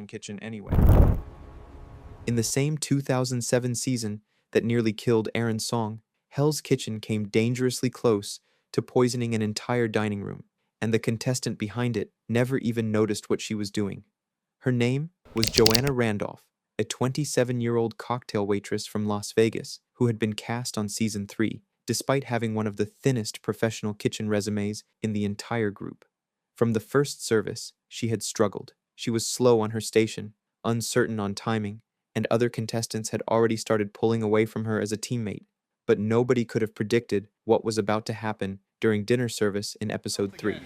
professional kitchen anyway. In the same 2007 season that nearly killed Aaron's Song, Hell's Kitchen came dangerously close to poisoning an entire dining room, and the contestant behind it never even noticed what she was doing. Her name was Joanna Randolph, a 27-year-old cocktail waitress from Las Vegas who had been cast on season 3, despite having one of the thinnest professional kitchen resumes in the entire group. From the first service, she had struggled. She was slow on her station, uncertain on timing, and other contestants had already started pulling away from her as a teammate. But nobody could have predicted what was about to happen during dinner service in episode 3.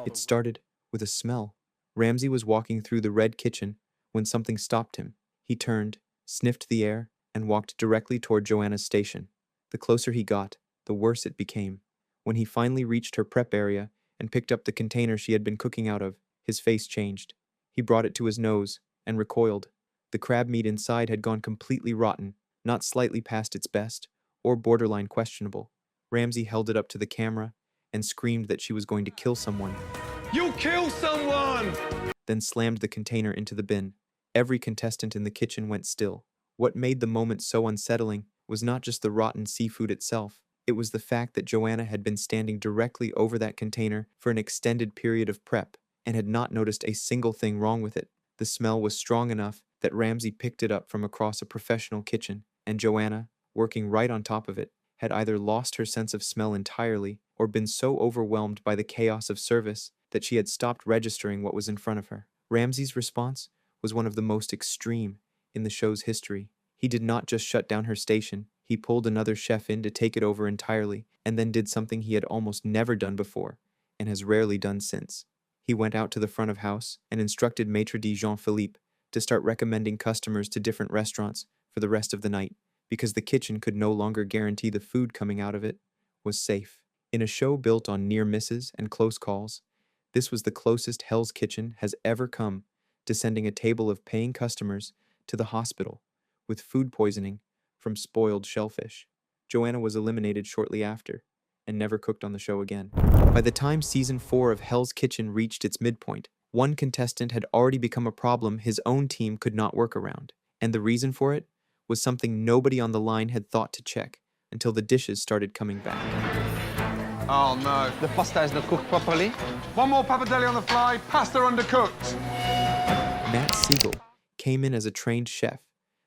It started with a smell. Ramsay was walking through the red kitchen when something stopped him. He turned, sniffed the air, and walked directly toward Joanna's station. The closer he got, the worse it became. When he finally reached her prep area and picked up the container she had been cooking out of, his face changed. He brought it to his nose and recoiled. The crab meat inside had gone completely rotten, not slightly past its best, or borderline questionable. Ramsay held it up to the camera and screamed that she was going to kill someone. You kill someone! Then slammed the container into the bin. Every contestant in the kitchen went still. What made the moment so unsettling was not just the rotten seafood itself. It was the fact that Joanna had been standing directly over that container for an extended period of prep and had not noticed a single thing wrong with it. The smell was strong enough that Ramsay picked it up from across a professional kitchen, and Joanna, working right on top of it, had either lost her sense of smell entirely or been so overwhelmed by the chaos of service that she had stopped registering what was in front of her. Ramsay's response was one of the most extreme in the show's history. He did not just shut down her station, he pulled another chef in to take it over entirely, and then did something he had almost never done before, and has rarely done since. He went out to the front of house and instructed Maitre d' Jean-Philippe to start recommending customers to different restaurants for the rest of the night, because the kitchen could no longer guarantee the food coming out of it was safe. In a show built on near misses and close calls, this was the closest Hell's Kitchen has ever come to sending a table of paying customers to the hospital with food poisoning from spoiled shellfish. Joanna was eliminated shortly after and never cooked on the show again. By the time season 4 of Hell's Kitchen reached its midpoint, one contestant had already become a problem his own team could not work around, and the reason for it was something nobody on the line had thought to check until the dishes started coming back. Oh no. The pasta is not cooked properly. One more pappardelle on the fly, pasta undercooked. Matt Siegel came in as a trained chef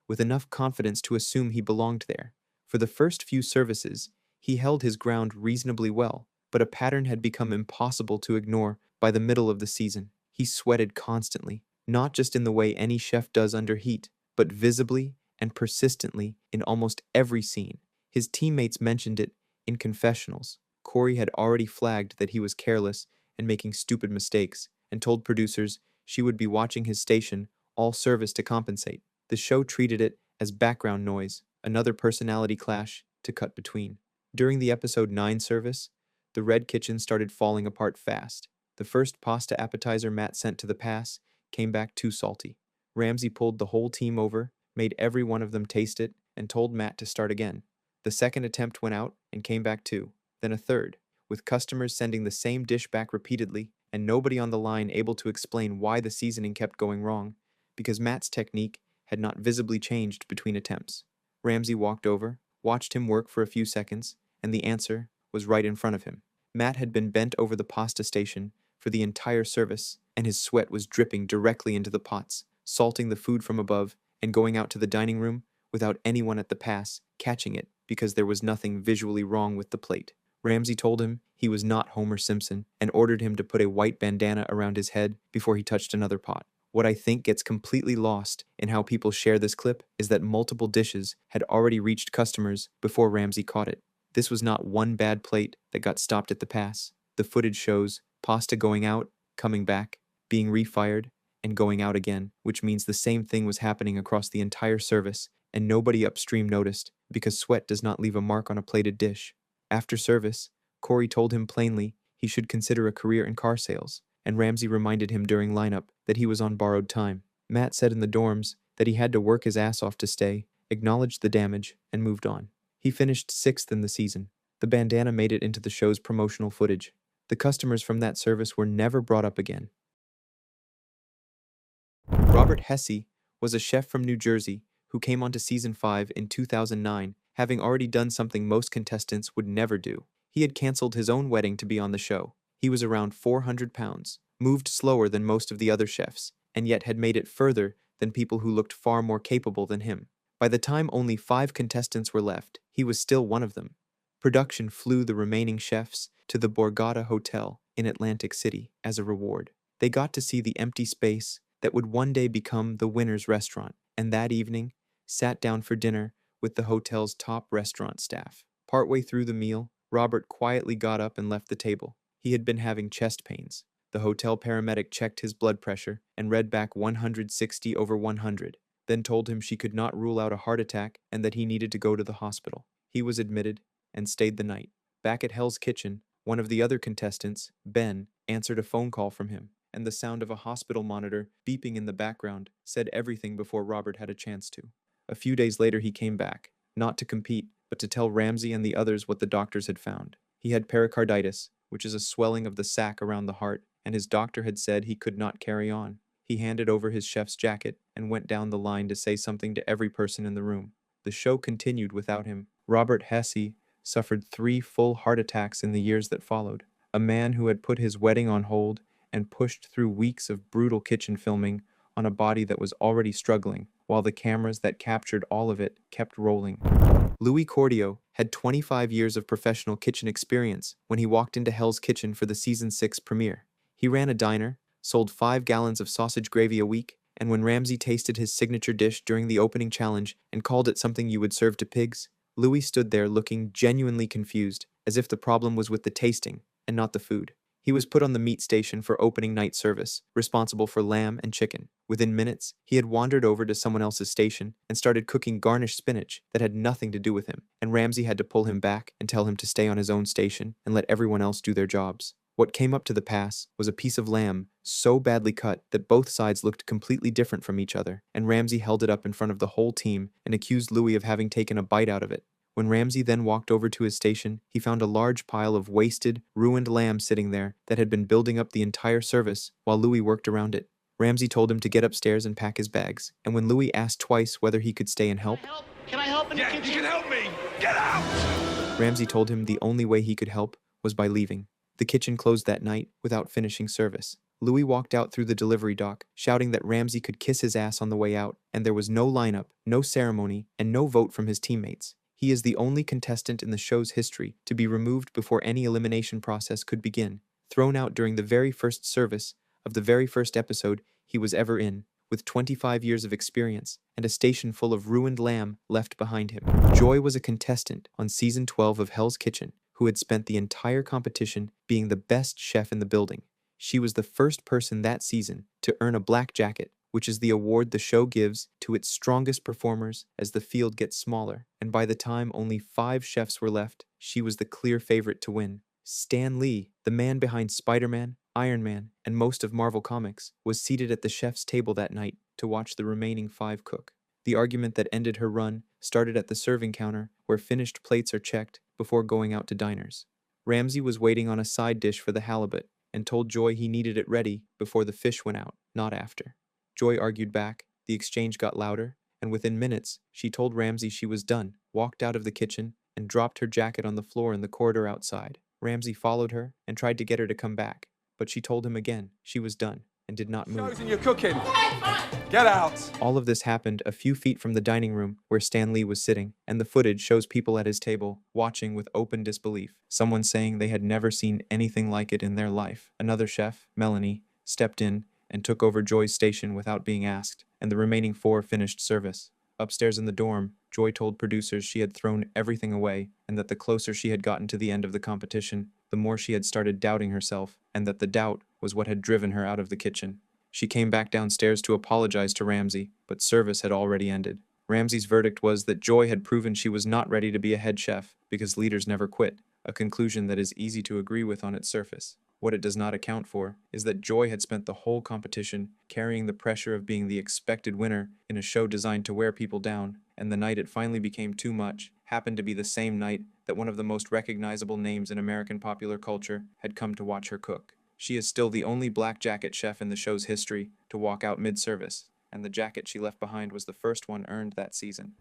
with enough confidence to assume he belonged there. For the first few services, he held his ground reasonably well, but a pattern had become impossible to ignore by the middle of the season. He sweated constantly, not just in the way any chef does under heat, but visibly and persistently in almost every scene. His teammates mentioned it in confessionals. Corey had already flagged that he was careless and making stupid mistakes, and told producers she would be watching his station all service to compensate. The show treated it as background noise, another personality clash to cut between. During the episode 9 service, the red kitchen started falling apart fast. The first pasta appetizer Matt sent to the pass came back too salty. Ramsay pulled the whole team over, made every one of them taste it, and told Matt to start again. The second attempt went out and came back too. Then a third, with customers sending the same dish back repeatedly, and nobody on the line able to explain why the seasoning kept going wrong, because Matt's technique had not visibly changed between attempts. Ramsay walked over, watched him work for a few seconds, and the answer was right in front of him. Matt had been bent over the pasta station for the entire service, and his sweat was dripping directly into the pots, salting the food from above, and going out to the dining room without anyone at the pass catching it because there was nothing visually wrong with the plate. Ramsay told him he was not Homer Simpson and ordered him to put a white bandana around his head before he touched another pot. What I think gets completely lost in how people share this clip is that multiple dishes had already reached customers before Ramsay caught it. This was not one bad plate that got stopped at the pass. The footage shows pasta going out, coming back, being refired, and going out again, which means the same thing was happening across the entire service, and nobody upstream noticed because sweat does not leave a mark on a plated dish. After service, Corey told him plainly he should consider a career in car sales, and Ramsay reminded him during lineup that he was on borrowed time. Matt said in the dorms that he had to work his ass off to stay, acknowledged the damage, and moved on. He finished 6th in the season. The bandana made it into the show's promotional footage. The customers from that service were never brought up again. Robert Hesse was a chef from New Jersey who came onto season 5 in 2009, having already done something most contestants would never do. He had canceled his own wedding to be on the show. He was around 400 pounds, moved slower than most of the other chefs, and yet had made it further than people who looked far more capable than him. By the time only 5 contestants were left, he was still one of them. Production flew the remaining chefs to the Borgata Hotel in Atlantic City as a reward. They got to see the empty space that would one day become the winner's restaurant, and that evening sat down for dinner with the hotel's top restaurant staff. Partway through the meal, Robert quietly got up and left the table. He had been having chest pains. The hotel paramedic checked his blood pressure and read back 160/100, then told him she could not rule out a heart attack and that he needed to go to the hospital. He was admitted and stayed the night. Back at Hell's Kitchen, one of the other contestants, Ben, answered a phone call from him, and the sound of a hospital monitor beeping in the background said everything before Robert had a chance to. A few days later he came back, not to compete, but to tell Ramsay and the others what the doctors had found. He had pericarditis, which is a swelling of the sac around the heart, and his doctor had said he could not carry on. He handed over his chef's jacket and went down the line to say something to every person in the room. The show continued without him. Robert Hesse suffered 3 full heart attacks in the years that followed. A man who had put his wedding on hold and pushed through weeks of brutal kitchen filming on a body that was already struggling, while the cameras that captured all of it kept rolling. Louis Cordio had 25 years of professional kitchen experience when he walked into Hell's Kitchen for the season 6 premiere. He ran a diner, sold 5 gallons of sausage gravy a week, and when Ramsay tasted his signature dish during the opening challenge and called it something you would serve to pigs, Louis stood there looking genuinely confused, as if the problem was with the tasting and not the food. He was put on the meat station for opening night service, responsible for lamb and chicken. Within minutes, he had wandered over to someone else's station and started cooking garnished spinach that had nothing to do with him, and Ramsay had to pull him back and tell him to stay on his own station and let everyone else do their jobs. What came up to the pass was a piece of lamb so badly cut that both sides looked completely different from each other, and Ramsay held it up in front of the whole team and accused Louis of having taken a bite out of it. When Ramsay then walked over to his station, he found a large pile of wasted, ruined lamb sitting there that had been building up the entire service while Louis worked around it. Ramsay told him to get upstairs and pack his bags, and when Louis asked twice whether he could stay and help, Can I help in the kitchen? You can help me! Get out! Ramsay told him the only way he could help was by leaving. The kitchen closed that night without finishing service. Louis walked out through the delivery dock, shouting that Ramsay could kiss his ass on the way out, and there was no lineup, no ceremony, and no vote from his teammates. He is the only contestant in the show's history to be removed before any elimination process could begin, thrown out during the very first service of the very first episode he was ever in, with 25 years of experience and a station full of ruined lamb left behind him. Joy was a contestant on season 12 of Hell's Kitchen who had spent the entire competition being the best chef in the building. She was the first person that season to earn a black jacket, which is the award the show gives to its strongest performers as the field gets smaller, and by the time only 5 chefs were left, she was the clear favorite to win. Stan Lee, the man behind Spider-Man, Iron Man, and most of Marvel Comics, was seated at the chef's table that night to watch the remaining 5 cook. The argument that ended her run started at the serving counter, where finished plates are checked before going out to diners. Ramsay was waiting on a side dish for the halibut and told Joy he needed it ready before the fish went out, not after. Joy argued back, the exchange got louder, and within minutes, she told Ramsay she was done, walked out of the kitchen, and dropped her jacket on the floor in the corridor outside. Ramsay followed her and tried to get her to come back, but she told him again she was done and did not move. Chosen, you're cooking. Get out! All of this happened a few feet from the dining room where Stan Lee was sitting, and the footage shows people at his table watching with open disbelief, someone saying they had never seen anything like it in their life. Another chef, Melanie, stepped in and took over Joy's station without being asked, and the remaining 4 finished service. Upstairs in the dorm, Joy told producers she had thrown everything away, and that the closer she had gotten to the end of the competition, the more she had started doubting herself, and that the doubt was what had driven her out of the kitchen. She came back downstairs to apologize to Ramsay, but service had already ended. Ramsay's verdict was that Joy had proven she was not ready to be a head chef because leaders never quit, a conclusion that is easy to agree with on its surface. What it does not account for is that Joy had spent the whole competition carrying the pressure of being the expected winner in a show designed to wear people down, and the night it finally became too much happened to be the same night that one of the most recognizable names in American popular culture had come to watch her cook. She is still the only black jacket chef in the show's history to walk out mid-service, and the jacket she left behind was the first one earned that season.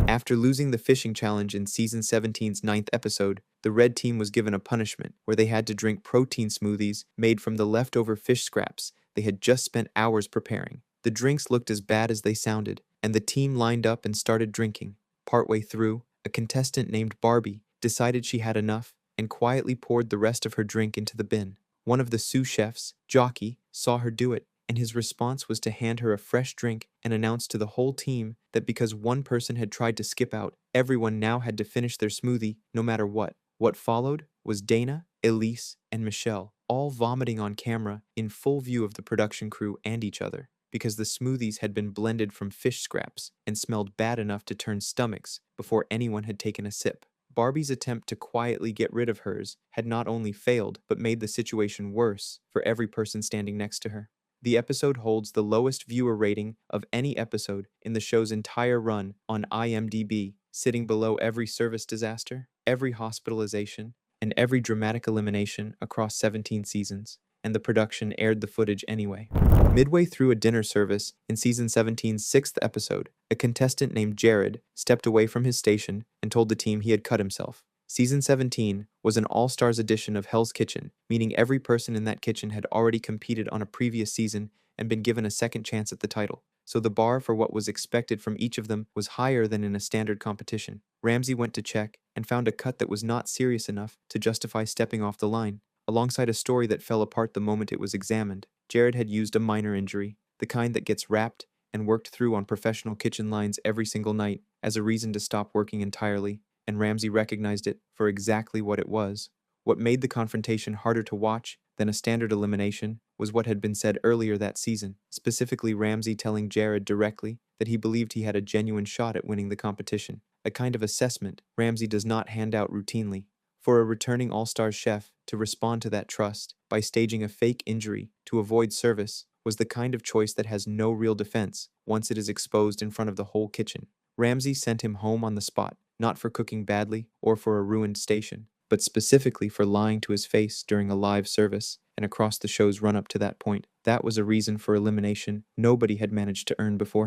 After losing the fishing challenge in Season 17's 9th episode, the red team was given a punishment where they had to drink protein smoothies made from the leftover fish scraps they had just spent hours preparing. The drinks looked as bad as they sounded, and the team lined up and started drinking. Partway through, a contestant named Barbie decided she had enough and quietly poured the rest of her drink into the bin. One of the sous chefs, Jockey, saw her do it, and his response was to hand her a fresh drink and announce to the whole team that because one person had tried to skip out, everyone now had to finish their smoothie no matter what. What followed was Dana, Elise, and Michelle all vomiting on camera in full view of the production crew and each other, because the smoothies had been blended from fish scraps and smelled bad enough to turn stomachs before anyone had taken a sip. Barbie's attempt to quietly get rid of hers had not only failed, but made the situation worse for every person standing next to her. The episode holds the lowest viewer rating of any episode in the show's entire run on IMDb, sitting below every service disaster, every hospitalization, and every dramatic elimination across 17 seasons, and the production aired the footage anyway. Midway through a dinner service in Season 17's 6th episode, a contestant named Jared stepped away from his station and told the team he had cut himself. Season 17 was an all-stars edition of Hell's Kitchen, meaning every person in that kitchen had already competed on a previous season and been given a second chance at the title. So the bar for what was expected from each of them was higher than in a standard competition. Ramsey went to check and found a cut that was not serious enough to justify stepping off the line, alongside a story that fell apart the moment it was examined. Jared had used a minor injury, the kind that gets wrapped and worked through on professional kitchen lines every single night, as a reason to stop working entirely, and Ramsey recognized it for exactly what it was. What made the confrontation harder to watch than a standard elimination was what had been said earlier that season, specifically Ramsey telling Jared directly that he believed he had a genuine shot at winning the competition, a kind of assessment Ramsey does not hand out routinely. For a returning all-star chef to respond to that trust by staging a fake injury to avoid service was the kind of choice that has no real defense once it is exposed in front of the whole kitchen. Ramsey sent him home on the spot, not for cooking badly or for a ruined station, but specifically for lying to his face during a live service and across the show's run-up to that point. That was a reason for elimination nobody had managed to earn before.